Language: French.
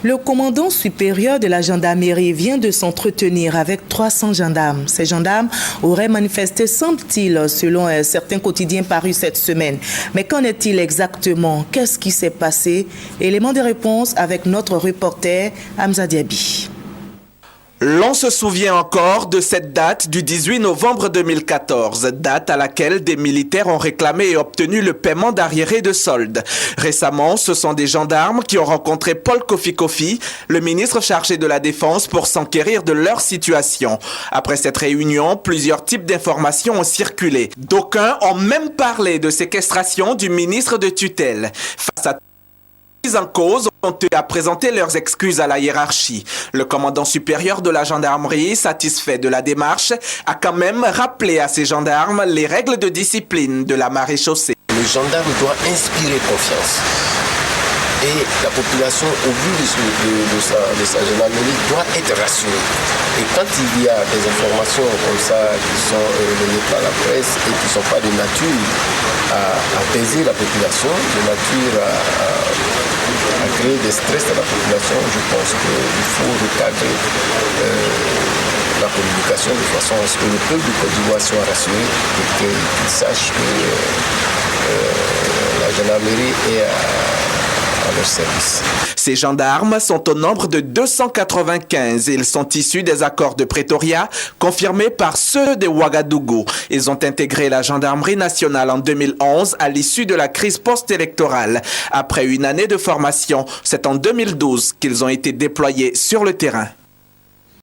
Le commandant supérieur de la gendarmerie vient de s'entretenir avec 300 gendarmes. Ces gendarmes auraient manifesté, semble-t-il, selon certains quotidiens parus cette semaine. Mais qu'en est-il exactement? Qu'est-ce qui s'est passé? Élément de réponse avec notre reporter Hamza Diaby. L'on se souvient encore de cette date du 18 novembre 2014, date à laquelle des militaires ont réclamé et obtenu le paiement d'arriérés de soldes. Récemment, ce sont des gendarmes qui ont rencontré Paul Kofi Kofi, le ministre chargé de la Défense, pour s'enquérir de leur situation. Après cette réunion, plusieurs types d'informations ont circulé. D'aucuns ont même parlé de séquestration du ministre de tutelle. Face à en cause ont eu à présenter leurs excuses à la hiérarchie. Le commandant supérieur de la gendarmerie, satisfait de la démarche, a quand même rappelé à ses gendarmes les règles de discipline de la maréchaussée. Le gendarme doit inspirer confiance. Et la population, au vu de sa gendarmerie, doit être rassurée. Et quand il y a des informations comme ça qui sont menées par la presse et qui ne sont pas de nature à apaiser la population, de nature à créer des stress à la population, je pense qu'il faut recadrer la communication de façon à ce que le peuple de Côte d'Ivoire soit rassuré et qu'il sache que la gendarmerie est à leur service. Ces gendarmes sont au nombre de 295. Ils sont issus des accords de Pretoria, confirmés par ceux de Ouagadougou. Ils ont intégré la gendarmerie nationale en 2011 à l'issue de la crise post-électorale. Après une année de formation, c'est en 2012 qu'ils ont été déployés sur le terrain.